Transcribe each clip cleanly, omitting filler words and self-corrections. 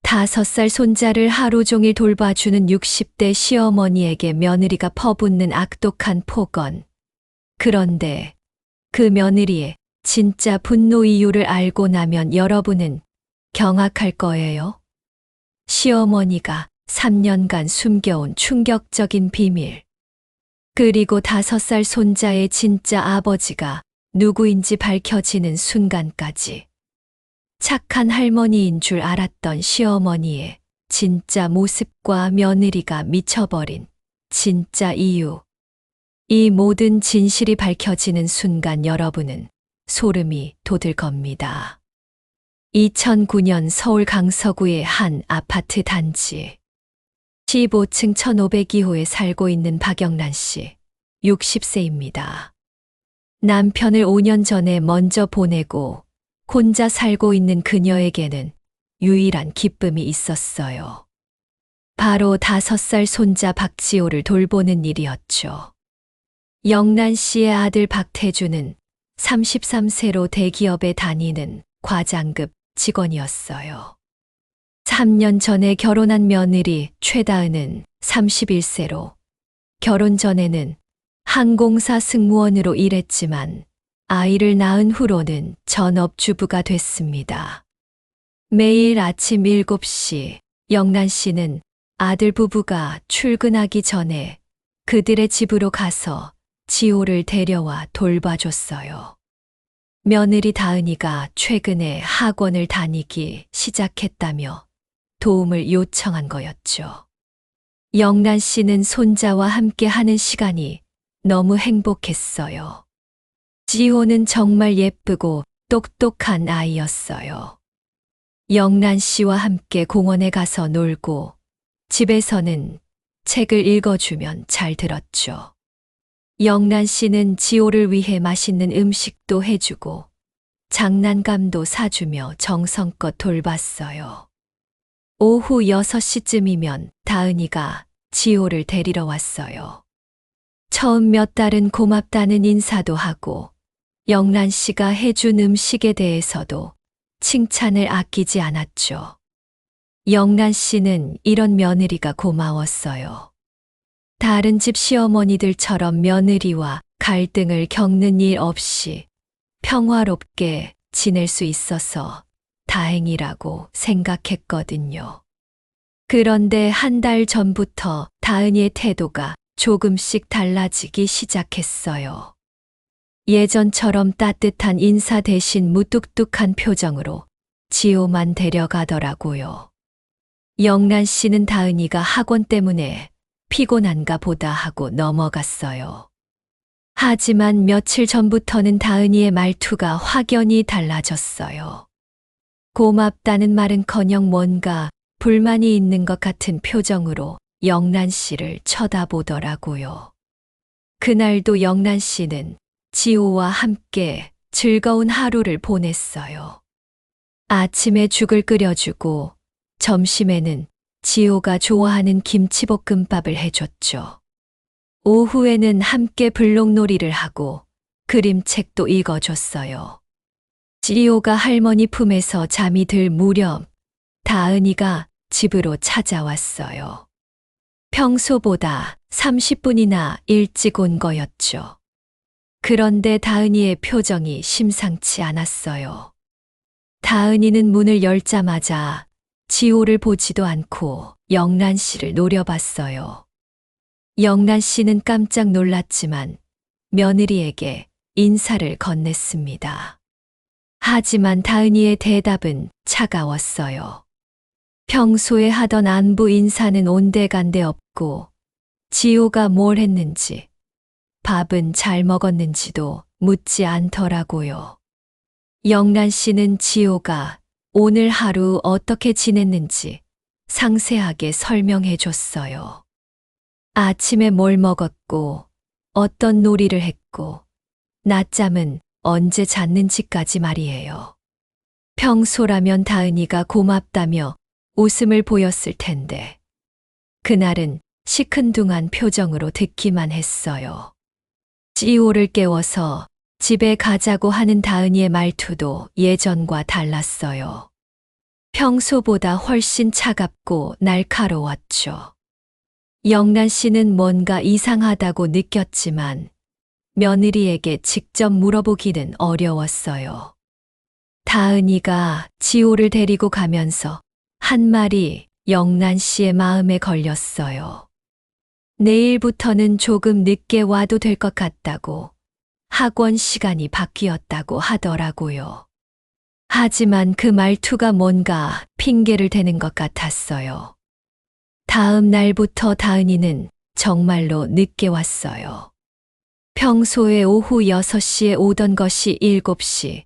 5살 손자를 하루 종일 돌봐주는 60대 시어머니에게 며느리가 퍼붓는 악독한 폭언. 그런데 그 며느리의 진짜 분노 이유를 알고 나면 여러분은 경악할 거예요. 시어머니가 3년간 숨겨온 충격적인 비밀. 그리고 5살 손자의 진짜 아버지가 누구인지 밝혀지는 순간까지. 착한 할머니인 줄 알았던 시어머니의 진짜 모습과 며느리가 미쳐버린 진짜 이유. 이 모든 진실이 밝혀지는 순간 여러분은 소름이 돋을 겁니다. 2009년 서울 강서구의 한 아파트 단지. 15층 1502호에 살고 있는 박영란 씨, 60세입니다. 남편을 5년 전에 먼저 보내고 혼자 살고 있는 그녀에게는 유일한 기쁨이 있었어요. 바로 5살 손자 박지호를 돌보는 일이었죠. 영란 씨의 아들 박태주는 33세로 대기업에 다니는 과장급 직원이었어요. 3년 전에 결혼한 며느리 최다은은 31세로 결혼 전에는 항공사 승무원으로 일했지만 아이를 낳은 후로는 전업주부가 됐습니다. 매일 아침 7시 영란 씨는 아들 부부가 출근하기 전에 그들의 집으로 가서 지호를 데려와 돌봐줬어요. 며느리 다은이가 최근에 학원을 다니기 시작했다며 도움을 요청한 거였죠. 영란 씨는 손자와 함께 하는 시간이 너무 행복했어요. 지호는 정말 예쁘고 똑똑한 아이였어요. 영란 씨와 함께 공원에 가서 놀고 집에서는 책을 읽어주면 잘 들었죠. 영란 씨는 지호를 위해 맛있는 음식도 해주고 장난감도 사주며 정성껏 돌봤어요. 오후 6시쯤이면 다은이가 지호를 데리러 왔어요. 처음 몇 달은 고맙다는 인사도 하고 영란 씨가 해준 음식에 대해서도 칭찬을 아끼지 않았죠. 영란 씨는 이런 며느리가 고마웠어요. 다른 집 시어머니들처럼 며느리와 갈등을 겪는 일 없이 평화롭게 지낼 수 있어서 다행이라고 생각했거든요. 그런데 한 달 전부터 다은이의 태도가 조금씩 달라지기 시작했어요. 예전처럼 따뜻한 인사 대신 무뚝뚝한 표정으로 지호만 데려가더라고요. 영란 씨는 다은이가 학원 때문에 피곤한가 보다 하고 넘어갔어요. 하지만 며칠 전부터는 다은이의 말투가 확연히 달라졌어요. 고맙다는 말은커녕 뭔가 불만이 있는 것 같은 표정으로 영란 씨를 쳐다보더라고요. 그날도 영란 씨는 지호와 함께 즐거운 하루를 보냈어요. 아침에 죽을 끓여주고 점심에는 지호가 좋아하는 김치볶음밥을 해줬죠. 오후에는 함께 블록놀이를 하고 그림책도 읽어줬어요. 지호가 할머니 품에서 잠이 들 무렵 다은이가 집으로 찾아왔어요. 평소보다 30분이나 일찍 온 거였죠. 그런데 다은이의 표정이 심상치 않았어요. 다은이는 문을 열자마자 지호를 보지도 않고 영란 씨를 노려봤어요. 영란 씨는 깜짝 놀랐지만 며느리에게 인사를 건넸습니다. 하지만 다은이의 대답은 차가웠어요. 평소에 하던 안부 인사는 온데간데 없고 지호가 뭘 했는지, 밥은 잘 먹었는지도 묻지 않더라고요. 영란 씨는 지호가 오늘 하루 어떻게 지냈는지 상세하게 설명해 줬어요. 아침에 뭘 먹었고, 어떤 놀이를 했고, 낮잠은 언제 잤는지까지 말이에요. 평소라면 다은이가 고맙다며 웃음을 보였을 텐데, 그날은 시큰둥한 표정으로 듣기만 했어요. 지호를 깨워서 집에 가자고 하는 다은이의 말투도 예전과 달랐어요. 평소보다 훨씬 차갑고 날카로웠죠. 영란 씨는 뭔가 이상하다고 느꼈지만 며느리에게 직접 물어보기는 어려웠어요. 다은이가 지호를 데리고 가면서 한 말이 영란 씨의 마음에 걸렸어요. 내일부터는 조금 늦게 와도 될 것 같다고, 학원 시간이 바뀌었다고 하더라고요. 하지만 그 말투가 뭔가 핑계를 대는 것 같았어요. 다음 날부터 다은이는 정말로 늦게 왔어요. 평소에 오후 6시에 오던 것이 7시,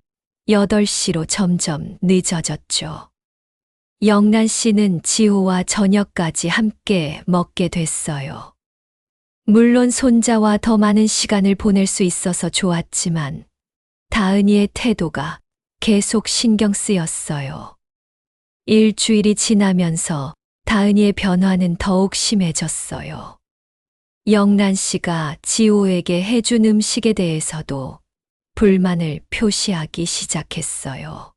8시로 점점 늦어졌죠. 영란 씨는 지호와 저녁까지 함께 먹게 됐어요. 물론 손자와 더 많은 시간을 보낼 수 있어서 좋았지만 다은이의 태도가 계속 신경 쓰였어요. 일주일이 지나면서 다은이의 변화는 더욱 심해졌어요. 영란 씨가 지호에게 해준 음식에 대해서도 불만을 표시하기 시작했어요.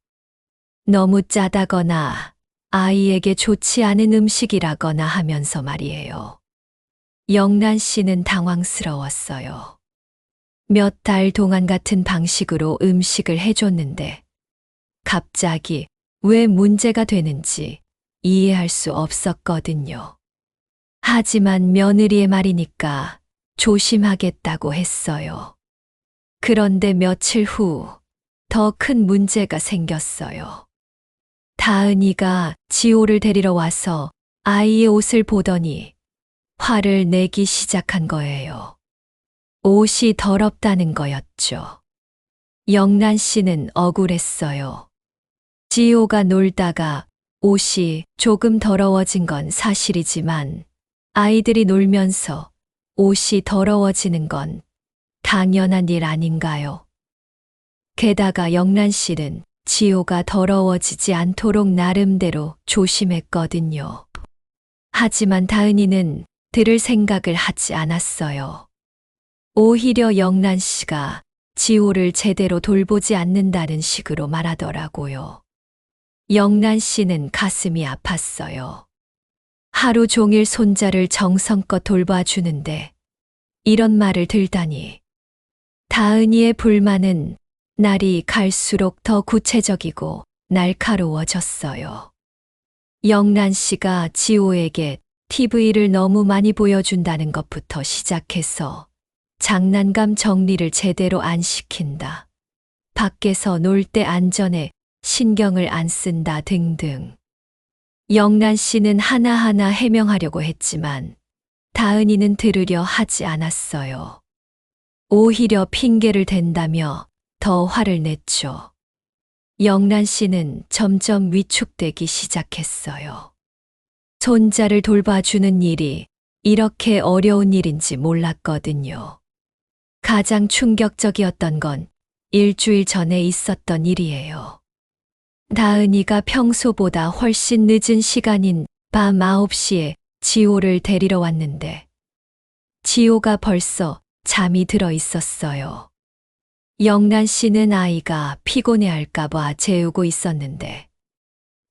너무 짜다거나 아이에게 좋지 않은 음식이라거나 하면서 말이에요. 영란 씨는 당황스러웠어요. 몇 달 동안 같은 방식으로 음식을 해줬는데 갑자기 왜 문제가 되는지 이해할 수 없었거든요. 하지만 며느리의 말이니까 조심하겠다고 했어요. 그런데 며칠 후 더 큰 문제가 생겼어요. 다은이가 지호를 데리러 와서 아이의 옷을 보더니 화를 내기 시작한 거예요. 옷이 더럽다는 거였죠. 영란 씨는 억울했어요. 지호가 놀다가 옷이 조금 더러워진 건 사실이지만 아이들이 놀면서 옷이 더러워지는 건 당연한 일 아닌가요? 게다가 영란 씨는 지호가 더러워지지 않도록 나름대로 조심했거든요. 하지만 다은이는 들을 생각을 하지 않았어요. 오히려 영란 씨가 지호를 제대로 돌보지 않는다는 식으로 말하더라고요. 영란 씨는 가슴이 아팠어요. 하루 종일 손자를 정성껏 돌봐주는데 이런 말을 들다니. 다은이의 불만은 날이 갈수록 더 구체적이고 날카로워졌어요. 영란 씨가 지호에게 TV를 너무 많이 보여준다는 것부터 시작해서 장난감 정리를 제대로 안 시킨다. 밖에서 놀 때 안전에 신경을 안 쓴다 등등. 영란 씨는 하나하나 해명하려고 했지만 다은이는 들으려 하지 않았어요. 오히려 핑계를 댄다며 더 화를 냈죠. 영란 씨는 점점 위축되기 시작했어요. 손자를 돌봐주는 일이 이렇게 어려운 일인지 몰랐거든요. 가장 충격적이었던 건 일주일 전에 있었던 일이에요. 다은이가 평소보다 훨씬 늦은 시간인 밤 9시에 지호를 데리러 왔는데 지호가 벌써 잠이 들어 있었어요. 영란 씨는 아이가 피곤해할까봐 재우고 있었는데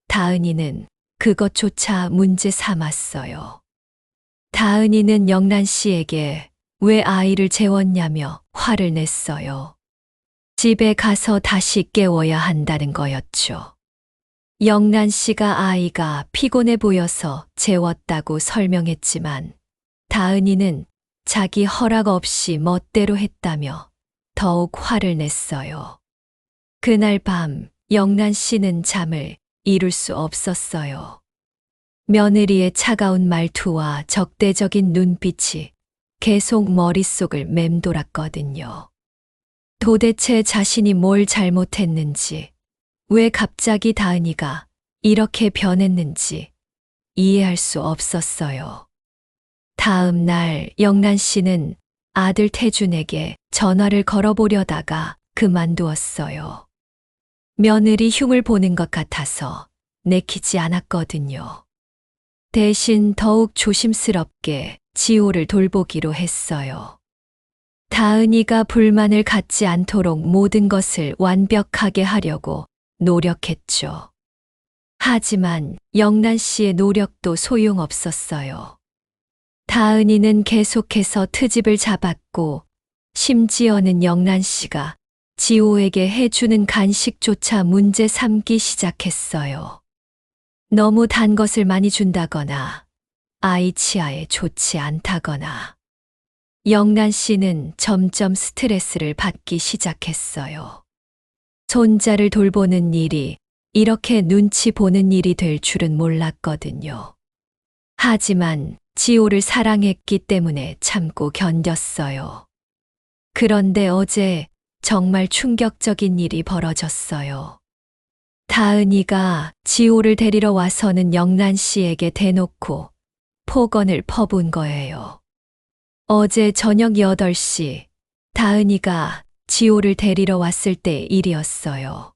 다은이는 그것조차 문제 삼았어요. 다은이는 영란 씨에게 왜 아이를 재웠냐며 화를 냈어요. 집에 가서 다시 깨워야 한다는 거였죠. 영란 씨가 아이가 피곤해 보여서 재웠다고 설명했지만 다은이는 자기 허락 없이 멋대로 했다며 더욱 화를 냈어요. 그날 밤 영란 씨는 잠을 이룰 수 없었어요. 며느리의 차가운 말투와 적대적인 눈빛이 계속 머릿속을 맴돌았거든요. 도대체 자신이 뭘 잘못했는지, 왜 갑자기 다은이가 이렇게 변했는지 이해할 수 없었어요. 다음 날 영란 씨는 아들 태준에게 전화를 걸어보려다가 그만두었어요. 며느리 흉을 보는 것 같아서 내키지 않았거든요. 대신 더욱 조심스럽게 지호를 돌보기로 했어요. 다은이가 불만을 갖지 않도록 모든 것을 완벽하게 하려고 노력했죠. 하지만 영란 씨의 노력도 소용없었어요. 다은이는 계속해서 트집을 잡았고, 심지어는 영란 씨가 지호에게 해주는 간식조차 문제 삼기 시작했어요. 너무 단 것을 많이 준다거나, 아이 치아에 좋지 않다거나. 영란 씨는 점점 스트레스를 받기 시작했어요. 손자를 돌보는 일이 이렇게 눈치 보는 일이 될 줄은 몰랐거든요. 하지만 지호를 사랑했기 때문에 참고 견뎠어요. 그런데 어제 정말 충격적인 일이 벌어졌어요. 다은이가 지호를 데리러 와서는 영란 씨에게 대놓고 폭언을 퍼부은 거예요. 어제 저녁 8시 다은이가 지호를 데리러 왔을 때 일이었어요.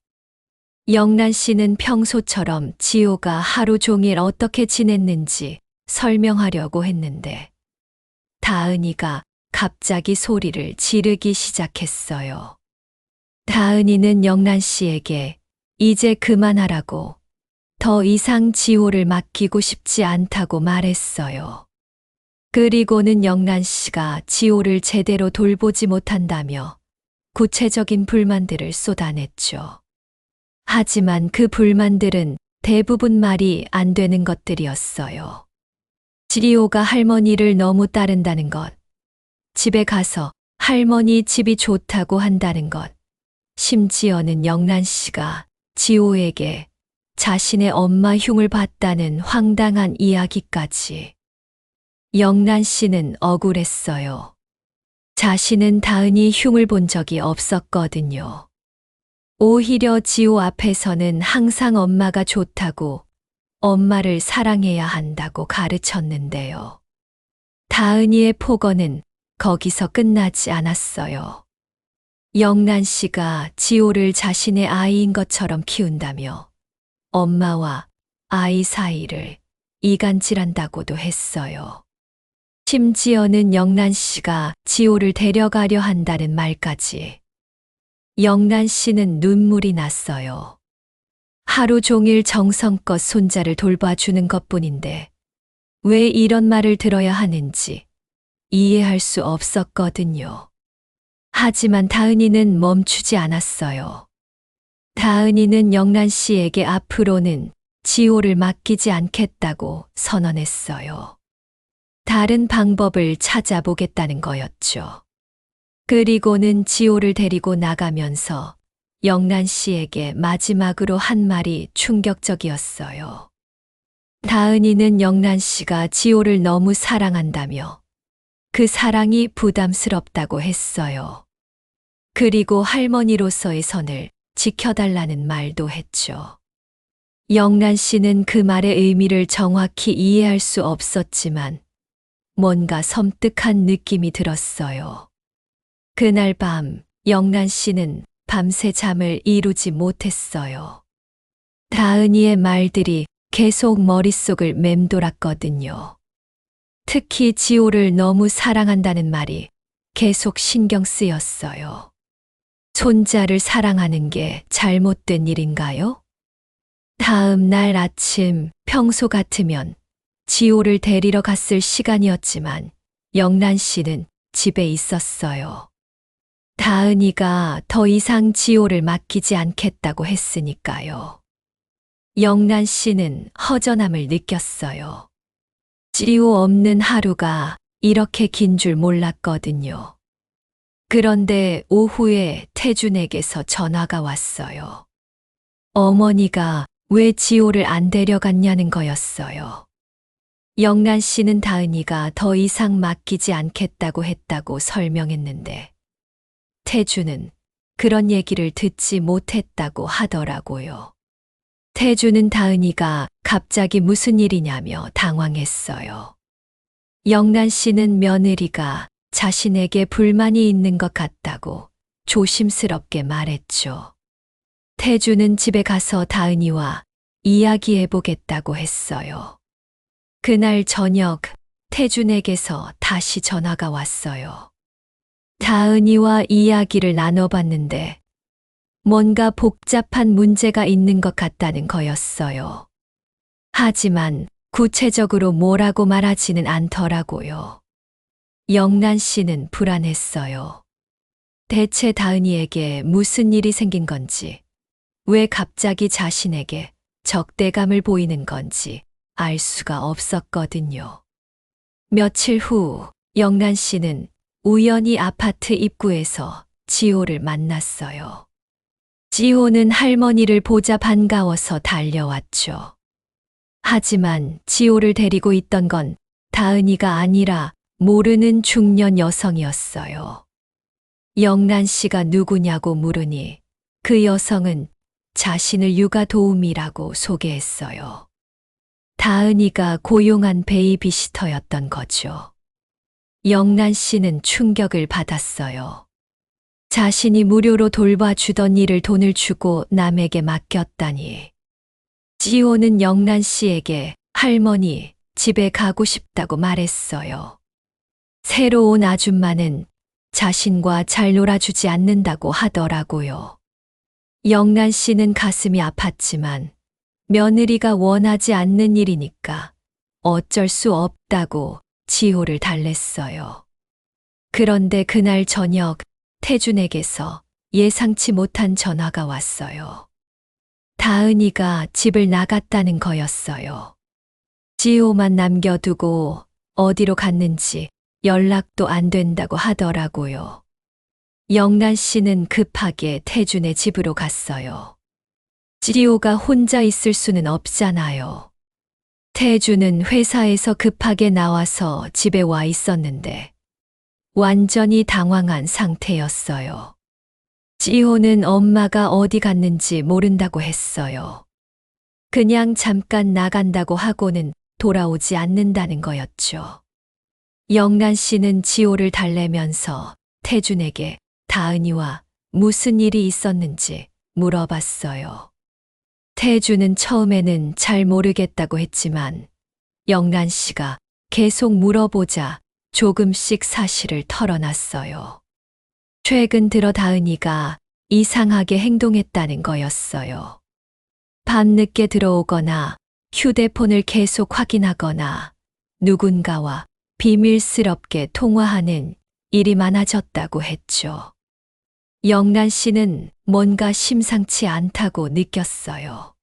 영란 씨는 평소처럼 지호가 하루 종일 어떻게 지냈는지 설명하려고 했는데 다은이가 갑자기 소리를 지르기 시작했어요. 다은이는 영란 씨에게 이제 그만하라고, 더 이상 지호를 맡기고 싶지 않다고 말했어요. 그리고는 영란 씨가 지호를 제대로 돌보지 못한다며 구체적인 불만들을 쏟아냈죠. 하지만 그 불만들은 대부분 말이 안 되는 것들이었어요. 지호가 할머니를 너무 따른다는 것, 집에 가서 할머니 집이 좋다고 한다는 것, 심지어는 영란 씨가 지호에게 자신의 엄마 흉을 봤다는 황당한 이야기까지. 영란 씨는 억울했어요. 자신은 다은이 흉을 본 적이 없었거든요. 오히려 지호 앞에서는 항상 엄마가 좋다고, 엄마를 사랑해야 한다고 가르쳤는데요. 다은이의 폭언은 거기서 끝나지 않았어요. 영란 씨가 지호를 자신의 아이인 것처럼 키운다며 엄마와 아이 사이를 이간질한다고도 했어요. 심지어는 영란 씨가 지호를 데려가려 한다는 말까지. 영란 씨는 눈물이 났어요. 하루 종일 정성껏 손자를 돌봐주는 것뿐인데 왜 이런 말을 들어야 하는지 이해할 수 없었거든요. 하지만 다은이는 멈추지 않았어요. 다은이는 영란 씨에게 앞으로는 지호를 맡기지 않겠다고 선언했어요. 다른 방법을 찾아보겠다는 거였죠. 그리고는 지호를 데리고 나가면서 영란 씨에게 마지막으로 한 말이 충격적이었어요. 다은이는 영란 씨가 지호를 너무 사랑한다며 그 사랑이 부담스럽다고 했어요. 그리고 할머니로서의 선을 지켜달라는 말도 했죠. 영란 씨는 그 말의 의미를 정확히 이해할 수 없었지만 뭔가 섬뜩한 느낌이 들었어요. 그날 밤 영란 씨는 밤새 잠을 이루지 못했어요. 다은이의 말들이 계속 머릿속을 맴돌았거든요. 특히 지호를 너무 사랑한다는 말이 계속 신경 쓰였어요. 손자를 사랑하는 게 잘못된 일인가요? 다음 날 아침 평소 같으면 지호를 데리러 갔을 시간이었지만 영란 씨는 집에 있었어요. 다은이가 더 이상 지호를 맡기지 않겠다고 했으니까요. 영란 씨는 허전함을 느꼈어요. 지호 없는 하루가 이렇게 긴 줄 몰랐거든요. 그런데 오후에 태준에게서 전화가 왔어요. 어머니가 왜 지호를 안 데려갔냐는 거였어요. 영란 씨는 다은이가 더 이상 맡기지 않겠다고 했다고 설명했는데 태주는 그런 얘기를 듣지 못했다고 하더라고요. 태주는 다은이가 갑자기 무슨 일이냐며 당황했어요. 영란 씨는 며느리가 자신에게 불만이 있는 것 같다고 조심스럽게 말했죠. 태주는 집에 가서 다은이와 이야기해보겠다고 했어요. 그날 저녁 태준에게서 다시 전화가 왔어요. 다은이와 이야기를 나눠봤는데 뭔가 복잡한 문제가 있는 것 같다는 거였어요. 하지만 구체적으로 뭐라고 말하지는 않더라고요. 영란 씨는 불안했어요. 대체 다은이에게 무슨 일이 생긴 건지, 왜 갑자기 자신에게 적대감을 보이는 건지 알 수가 없었거든요. 며칠 후 영란 씨는 우연히 아파트 입구에서 지호를 만났어요. 지호는 할머니를 보자 반가워서 달려왔죠. 하지만 지호를 데리고 있던 건 다은이가 아니라 모르는 중년 여성이었어요. 영란 씨가 누구냐고 물으니 그 여성은 자신을 육아 도우미라고 소개했어요. 다은이가 고용한 베이비시터였던 거죠. 영란 씨는 충격을 받았어요. 자신이 무료로 돌봐주던 일을 돈을 주고 남에게 맡겼다니. 지호는 영란 씨에게 할머니, 집에 가고 싶다고 말했어요. 새로 온 아줌마는 자신과 잘 놀아주지 않는다고 하더라고요. 영란 씨는 가슴이 아팠지만 며느리가 원하지 않는 일이니까 어쩔 수 없다고 지호를 달랬어요. 그런데 그날 저녁 태준에게서 예상치 못한 전화가 왔어요. 다은이가 집을 나갔다는 거였어요. 지호만 남겨두고 어디로 갔는지 연락도 안 된다고 하더라고요. 영란 씨는 급하게 태준의 집으로 갔어요. 지호가 혼자 있을 수는 없잖아요. 태준은 회사에서 급하게 나와서 집에 와 있었는데 완전히 당황한 상태였어요. 지호는 엄마가 어디 갔는지 모른다고 했어요. 그냥 잠깐 나간다고 하고는 돌아오지 않는다는 거였죠. 영란 씨는 지호를 달래면서 태준에게 다은이와 무슨 일이 있었는지 물어봤어요. 태준은 처음에는 잘 모르겠다고 했지만 영란 씨가 계속 물어보자 조금씩 사실을 털어놨어요. 최근 들어 다은이가 이상하게 행동했다는 거였어요. 밤늦게 들어오거나 휴대폰을 계속 확인하거나 누군가와 비밀스럽게 통화하는 일이 많아졌다고 했죠. 영란 씨는 뭔가 심상치 않다고 느꼈어요.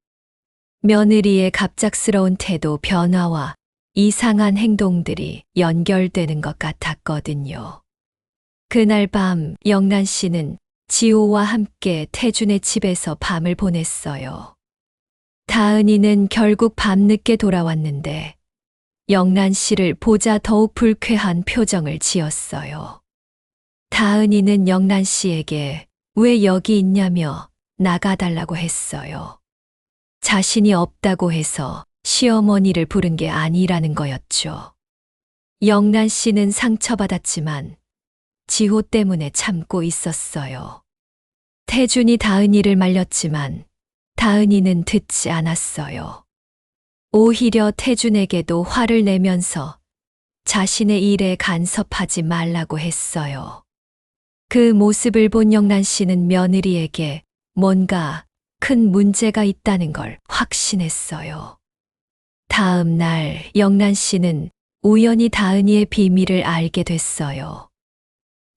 며느리의 갑작스러운 태도 변화와 이상한 행동들이 연결되는 것 같았거든요. 그날 밤 영란 씨는 지호와 함께 태준의 집에서 밤을 보냈어요. 다은이는 결국 밤늦게 돌아왔는데 영란 씨를 보자 더욱 불쾌한 표정을 지었어요. 다은이는 영란 씨에게 왜 여기 있냐며 나가달라고 했어요. 자신이 없다고 해서 시어머니를 부른 게 아니라는 거였죠. 영란 씨는 상처받았지만 지호 때문에 참고 있었어요. 태준이 다은이를 말렸지만 다은이는 듣지 않았어요. 오히려 태준에게도 화를 내면서 자신의 일에 간섭하지 말라고 했어요. 그 모습을 본 영란 씨는 며느리에게 뭔가 큰 문제가 있다는 걸 확신했어요. 다음 날 영란 씨는 우연히 다은이의 비밀을 알게 됐어요.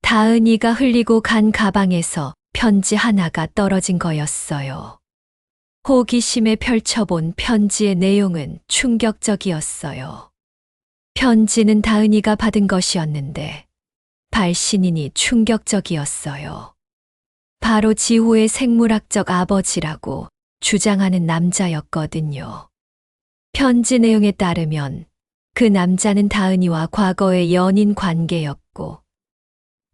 다은이가 흘리고 간 가방에서 편지 하나가 떨어진 거였어요. 호기심에 펼쳐본 편지의 내용은 충격적이었어요. 편지는 다은이가 받은 것이었는데 발신인이 충격적이었어요. 바로 지호의 생물학적 아버지라고 주장하는 남자였거든요. 편지 내용에 따르면 그 남자는 다은이와 과거의 연인 관계였고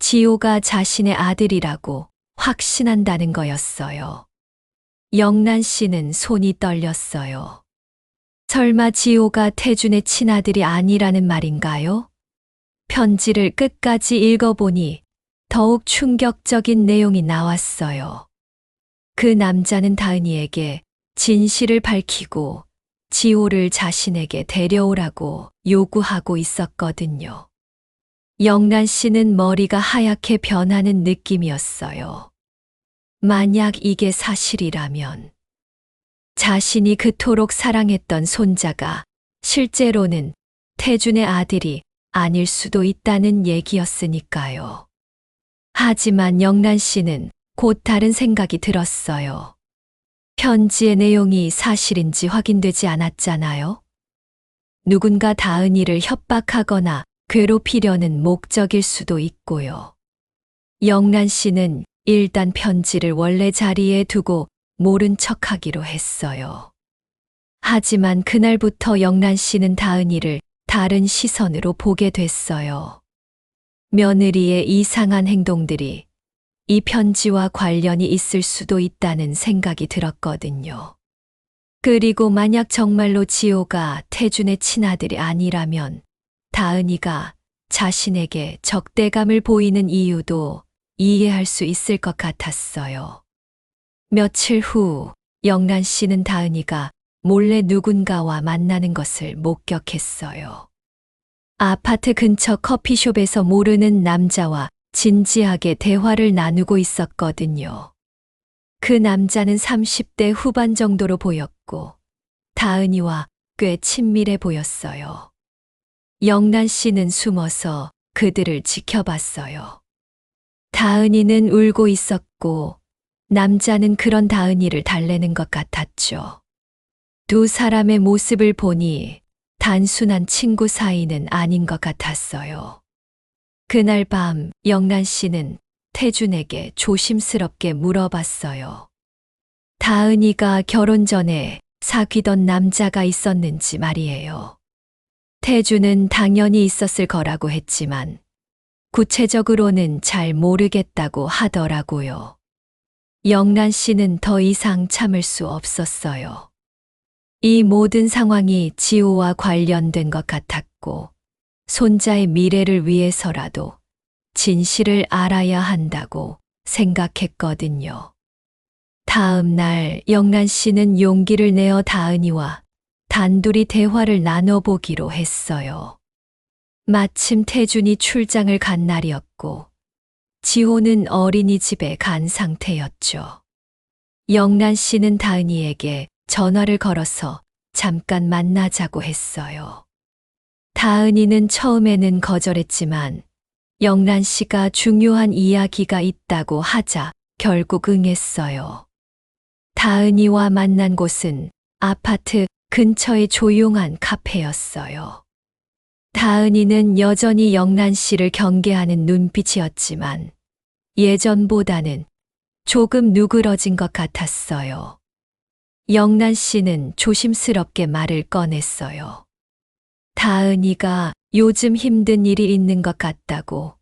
지호가 자신의 아들이라고 확신한다는 거였어요. 영란 씨는 손이 떨렸어요. 설마 지호가 태준의 친아들이 아니라는 말인가요? 편지를 끝까지 읽어보니 더욱 충격적인 내용이 나왔어요. 그 남자는 다은이에게 진실을 밝히고 지호를 자신에게 데려오라고 요구하고 있었거든요. 영란 씨는 머리가 하얗게 변하는 느낌이었어요. 만약 이게 사실이라면 자신이 그토록 사랑했던 손자가 실제로는 태준의 아들이 아닐 수도 있다는 얘기였으니까요. 하지만 영란 씨는 곧 다른 생각이 들었어요. 편지의 내용이 사실인지 확인되지 않았잖아요. 누군가 다은이를 협박하거나 괴롭히려는 목적일 수도 있고요. 영란 씨는 일단 편지를 원래 자리에 두고 모른 척하기로 했어요. 하지만 그날부터 영란 씨는 다은이를 다른 시선으로 보게 됐어요. 며느리의 이상한 행동들이 이 편지와 관련이 있을 수도 있다는 생각이 들었거든요. 그리고 만약 정말로 지호가 태준의 친아들이 아니라면 다은이가 자신에게 적대감을 보이는 이유도 이해할 수 있을 것 같았어요. 며칠 후 영란 씨는 다은이가 몰래 누군가와 만나는 것을 목격했어요. 아파트 근처 커피숍에서 모르는 남자와 진지하게 대화를 나누고 있었거든요. 그 남자는 30대 후반 정도로 보였고 다은이와 꽤 친밀해 보였어요. 영란 씨는 숨어서 그들을 지켜봤어요. 다은이는 울고 있었고 남자는 그런 다은이를 달래는 것 같았죠. 두 사람의 모습을 보니 단순한 친구 사이는 아닌 것 같았어요. 그날 밤 영란 씨는 태준에게 조심스럽게 물어봤어요. 다은이가 결혼 전에 사귀던 남자가 있었는지 말이에요. 태준은 당연히 있었을 거라고 했지만 구체적으로는 잘 모르겠다고 하더라고요. 영란 씨는 더 이상 참을 수 없었어요. 이 모든 상황이 지호와 관련된 것 같았고 손자의 미래를 위해서라도 진실을 알아야 한다고 생각했거든요. 다음 날 영란 씨는 용기를 내어 다은이와 단둘이 대화를 나눠보기로 했어요. 마침 태준이 출장을 간 날이었고 지호는 어린이집에 간 상태였죠. 영란 씨는 다은이에게 전화를 걸어서 잠깐 만나자고 했어요. 다은이는 처음에는 거절했지만 영란 씨가 중요한 이야기가 있다고 하자 결국 응했어요. 다은이와 만난 곳은 아파트 근처의 조용한 카페였어요. 다은이는 여전히 영란 씨를 경계하는 눈빛이었지만 예전보다는 조금 누그러진 것 같았어요. 영란 씨는 조심스럽게 말을 꺼냈어요. 다은이가 요즘 힘든 일이 있는 것 같다고,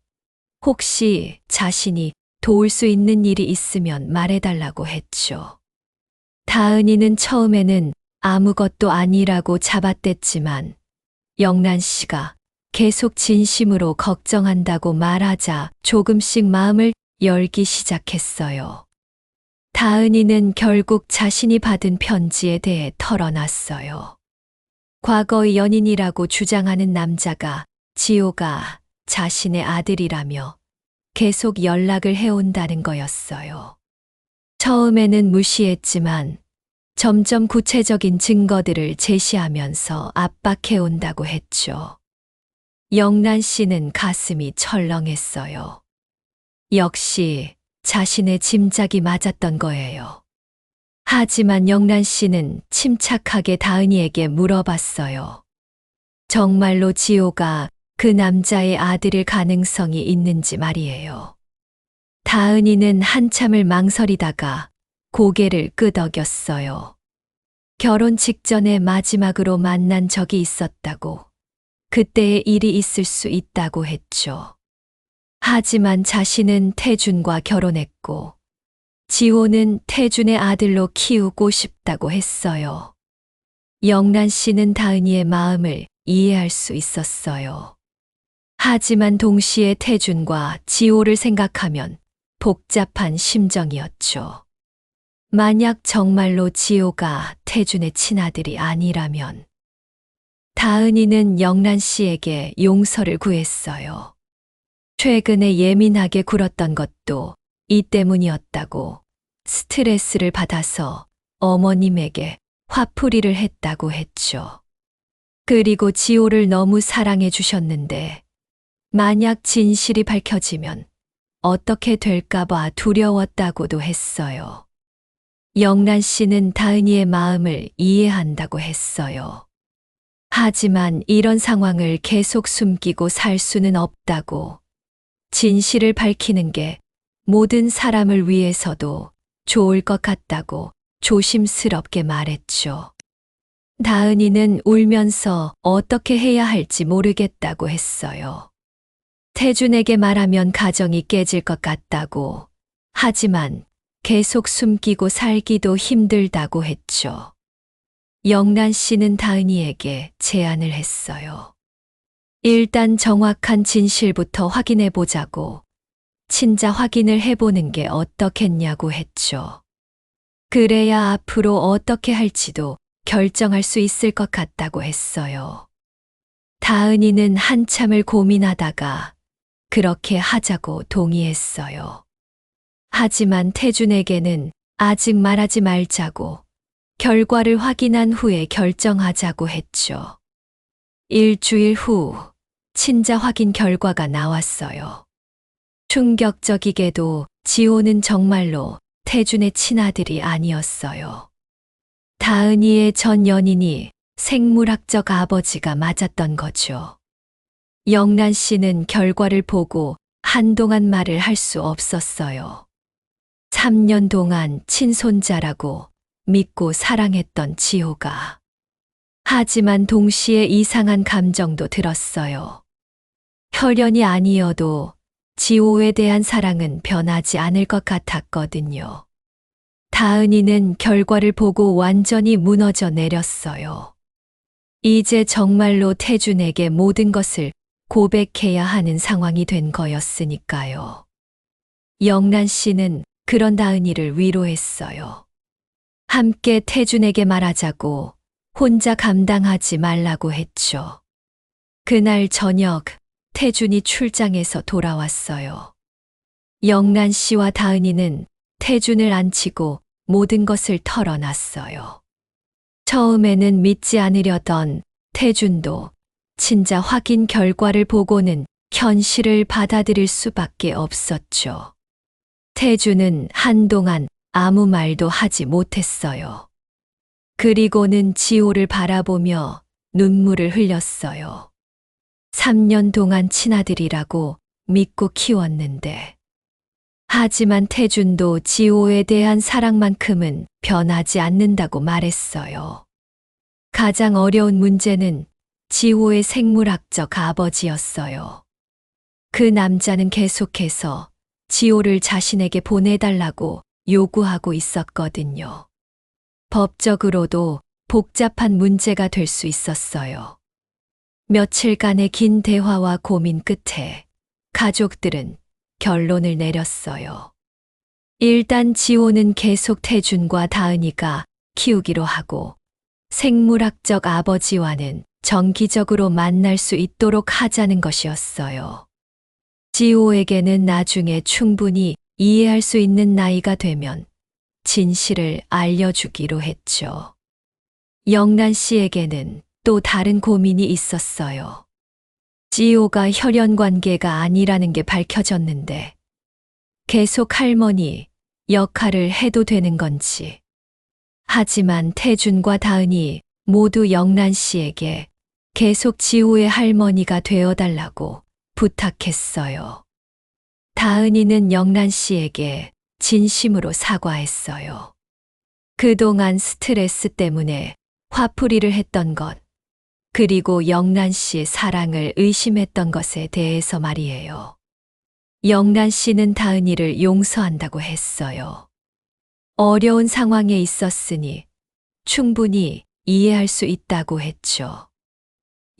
혹시 자신이 도울 수 있는 일이 있으면 말해달라고 했죠. 다은이는 처음에는 아무것도 아니라고 잡아댔지만 영란 씨가 계속 진심으로 걱정한다고 말하자 조금씩 마음을 열기 시작했어요. 다은이는 결국 자신이 받은 편지에 대해 털어놨어요. 과거의 연인이라고 주장하는 남자가 지호가 자신의 아들이라며 계속 연락을 해온다는 거였어요. 처음에는 무시했지만 점점 구체적인 증거들을 제시하면서 압박해온다고 했죠. 영란 씨는 가슴이 철렁했어요. 역시 자신의 짐작이 맞았던 거예요. 하지만 영란 씨는 침착하게 다은이에게 물어봤어요. 정말로 지호가 그 남자의 아들일 가능성이 있는지 말이에요. 다은이는 한참을 망설이다가 고개를 끄덕였어요. 결혼 직전에 마지막으로 만난 적이 있었다고, 그때의 일이 있을 수 있다고 했죠. 하지만 자신은 태준과 결혼했고 지호는 태준의 아들로 키우고 싶다고 했어요. 영란 씨는 다은이의 마음을 이해할 수 있었어요. 하지만 동시에 태준과 지호를 생각하면 복잡한 심정이었죠. 만약 정말로 지호가 태준의 친아들이 아니라면 다은이는 영란 씨에게 용서를 구했어요. 최근에 예민하게 굴었던 것도 이 때문이었다고, 스트레스를 받아서 어머님에게 화풀이를 했다고 했죠. 그리고 지호를 너무 사랑해 주셨는데 만약 진실이 밝혀지면 어떻게 될까봐 두려웠다고도 했어요. 영란 씨는 다은이의 마음을 이해한다고 했어요. 하지만 이런 상황을 계속 숨기고 살 수는 없다고, 진실을 밝히는 게 모든 사람을 위해서도 좋을 것 같다고 조심스럽게 말했죠. 다은이는 울면서 어떻게 해야 할지 모르겠다고 했어요. 태준에게 말하면 가정이 깨질 것 같다고, 하지만 계속 숨기고 살기도 힘들다고 했죠. 영란 씨는 다은이에게 제안을 했어요. 일단 정확한 진실부터 확인해 보자고, 친자 확인을 해보는 게 어떻겠냐고 했죠. 그래야 앞으로 어떻게 할지도 결정할 수 있을 것 같다고 했어요. 다은이는 한참을 고민하다가 그렇게 하자고 동의했어요. 하지만 태준에게는 아직 말하지 말자고, 결과를 확인한 후에 결정하자고 했죠. 일주일 후 친자 확인 결과가 나왔어요. 충격적이게도 지호는 정말로 태준의 친아들이 아니었어요. 다은이의 전 연인이 생물학적 아버지가 맞았던 거죠. 영란 씨는 결과를 보고 한동안 말을 할 수 없었어요. 3년 동안 친손자라고 믿고 사랑했던 지호가. 하지만 동시에 이상한 감정도 들었어요. 혈연이 아니어도 지호에 대한 사랑은 변하지 않을 것 같았거든요. 다은이는 결과를 보고 완전히 무너져 내렸어요. 이제 정말로 태준에게 모든 것을 고백해야 하는 상황이 된 거였으니까요. 영란 씨는 그런 다은이를 위로했어요. 함께 태준에게 말하자고, 혼자 감당하지 말라고 했죠. 그날 저녁 태준이 출장에서 돌아왔어요. 영란 씨와 다은이는 태준을 안치고 모든 것을 털어놨어요. 처음에는 믿지 않으려던 태준도 친자 확인 결과를 보고는 현실을 받아들일 수밖에 없었죠. 태준은 한동안 아무 말도 하지 못했어요. 그리고는 지호를 바라보며 눈물을 흘렸어요. 3년 동안 친아들이라고 믿고 키웠는데. 하지만 태준도 지호에 대한 사랑만큼은 변하지 않는다고 말했어요. 가장 어려운 문제는 지호의 생물학적 아버지였어요. 그 남자는 계속해서 지호를 자신에게 보내달라고 요구하고 있었거든요. 법적으로도 복잡한 문제가 될 수 있었어요. 며칠간의 긴 대화와 고민 끝에 가족들은 결론을 내렸어요. 일단 지호는 계속 태준과 다은이가 키우기로 하고, 생물학적 아버지와는 정기적으로 만날 수 있도록 하자는 것이었어요. 지호에게는 나중에 충분히 이해할 수 있는 나이가 되면 진실을 알려주기로 했죠. 영란 씨에게는 또 다른 고민이 있었어요. 지호가 혈연 관계가 아니라는 게 밝혀졌는데 계속 할머니 역할을 해도 되는 건지. 하지만 태준과 다은이 모두 영란 씨에게 계속 지호의 할머니가 되어달라고 부탁했어요. 다은이는 영란 씨에게 진심으로 사과했어요. 그동안 스트레스 때문에 화풀이를 했던 것, 그리고 영란 씨의 사랑을 의심했던 것에 대해서 말이에요. 영란 씨는 다은이를 용서한다고 했어요. 어려운 상황에 있었으니 충분히 이해할 수 있다고 했죠.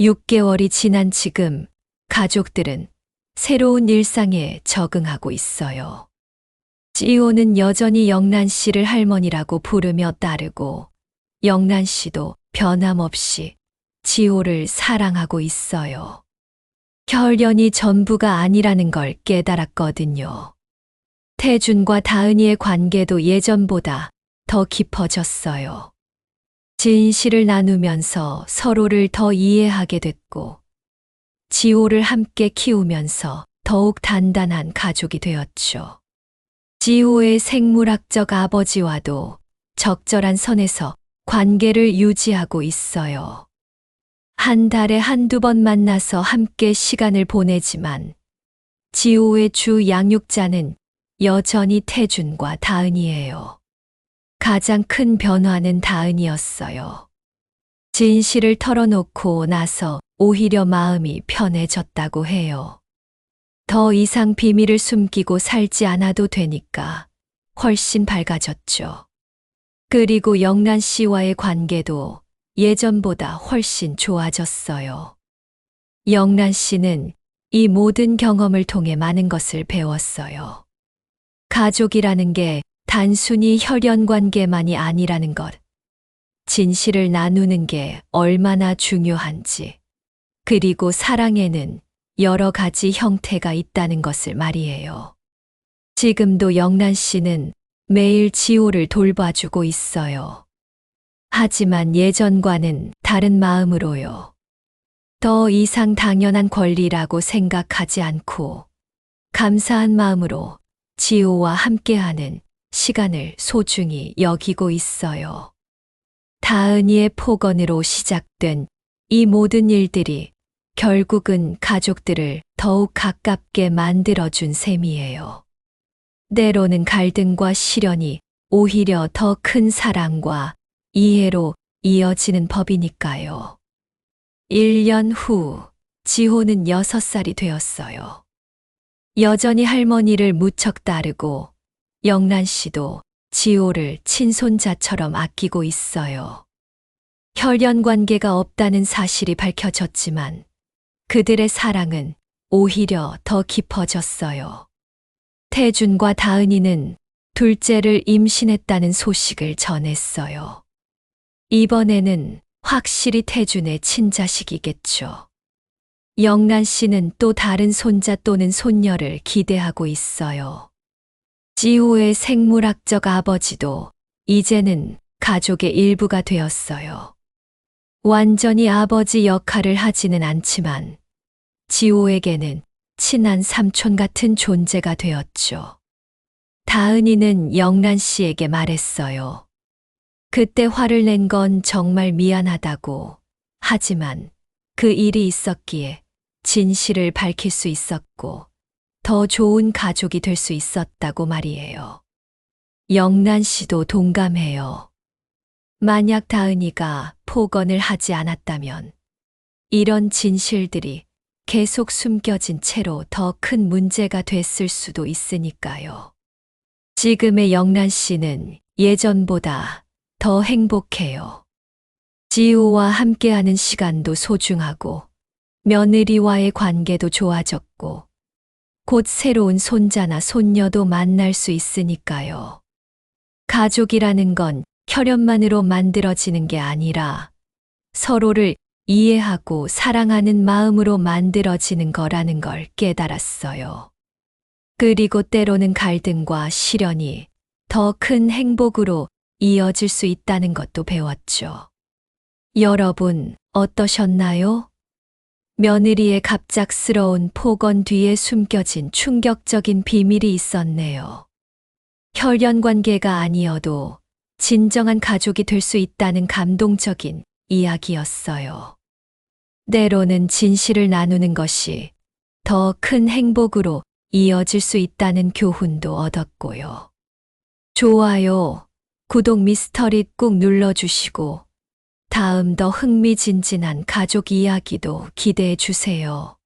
6개월이 지난 지금 가족들은 새로운 일상에 적응하고 있어요. 지호는 여전히 영란 씨를 할머니라고 부르며 따르고, 영란 씨도 변함없이 지호를 사랑하고 있어요. 혈연이 전부가 아니라는 걸 깨달았거든요. 태준과 다은이의 관계도 예전보다 더 깊어졌어요. 진실을 나누면서 서로를 더 이해하게 됐고, 지호를 함께 키우면서 더욱 단단한 가족이 되었죠. 지호의 생물학적 아버지와도 적절한 선에서 관계를 유지하고 있어요. 한 달에 한두 번 만나서 함께 시간을 보내지만 지호의 주 양육자는 여전히 태준과 다은이에요. 가장 큰 변화는 다은이었어요. 진실을 털어놓고 나서 오히려 마음이 편해졌다고 해요. 더 이상 비밀을 숨기고 살지 않아도 되니까 훨씬 밝아졌죠. 그리고 영란 씨와의 관계도 예전보다 훨씬 좋아졌어요. 영란 씨는 이 모든 경험을 통해 많은 것을 배웠어요. 가족이라는 게 단순히 혈연 관계만이 아니라는 것, 진실을 나누는 게 얼마나 중요한지, 그리고 사랑에는 여러 가지 형태가 있다는 것을 말이에요. 지금도 영란 씨는 매일 지호를 돌봐주고 있어요. 하지만 예전과는 다른 마음으로요. 더 이상 당연한 권리라고 생각하지 않고 감사한 마음으로 지호와 함께하는 시간을 소중히 여기고 있어요. 다은이의 폭언으로 시작된 이 모든 일들이 결국은 가족들을 더욱 가깝게 만들어준 셈이에요. 때로는 갈등과 시련이 오히려 더 큰 사랑과 이해로 이어지는 법이니까요. 1년 후, 지호는 6살이 되었어요. 여전히 할머니를 무척 따르고 영란 씨도 지호를 친손자처럼 아끼고 있어요. 혈연 관계가 없다는 사실이 밝혀졌지만 그들의 사랑은 오히려 더 깊어졌어요. 태준과 다은이는 둘째를 임신했다는 소식을 전했어요. 이번에는 확실히 태준의 친자식이겠죠. 영란 씨는 또 다른 손자 또는 손녀를 기대하고 있어요. 지호의 생물학적 아버지도 이제는 가족의 일부가 되었어요. 완전히 아버지 역할을 하지는 않지만 지호에게는 친한 삼촌 같은 존재가 되었죠. 다은이는 영란 씨에게 말했어요. 그때 화를 낸 건 정말 미안하다고. 하지만 그 일이 있었기에 진실을 밝힐 수 있었고 더 좋은 가족이 될 수 있었다고 말이에요. 영란 씨도 동감해요. 만약 다은이가 폭언을 하지 않았다면 이런 진실들이 계속 숨겨진 채로 더 큰 문제가 됐을 수도 있으니까요. 지금의 영란 씨는 예전보다 더 행복해요. 지호와 함께하는 시간도 소중하고 며느리와의 관계도 좋아졌고 곧 새로운 손자나 손녀도 만날 수 있으니까요. 가족이라는 건 혈연만으로 만들어지는 게 아니라 서로를 이해하고 사랑하는 마음으로 만들어지는 거라는 걸 깨달았어요. 그리고 때로는 갈등과 시련이 더 큰 행복으로 이어질 수 있다는 것도 배웠죠. 여러분, 어떠셨나요? 며느리의 갑작스러운 폭언 뒤에 숨겨진 충격적인 비밀이 있었네요. 혈연 관계가 아니어도 진정한 가족이 될 수 있다는 감동적인 이야기였어요. 때로는 진실을 나누는 것이 더 큰 행복으로 이어질 수 있다는 교훈도 얻었고요. 좋아요, 구독 미스터리 꾹 눌러주시고 다음 더 흥미진진한 가족 이야기도 기대해 주세요.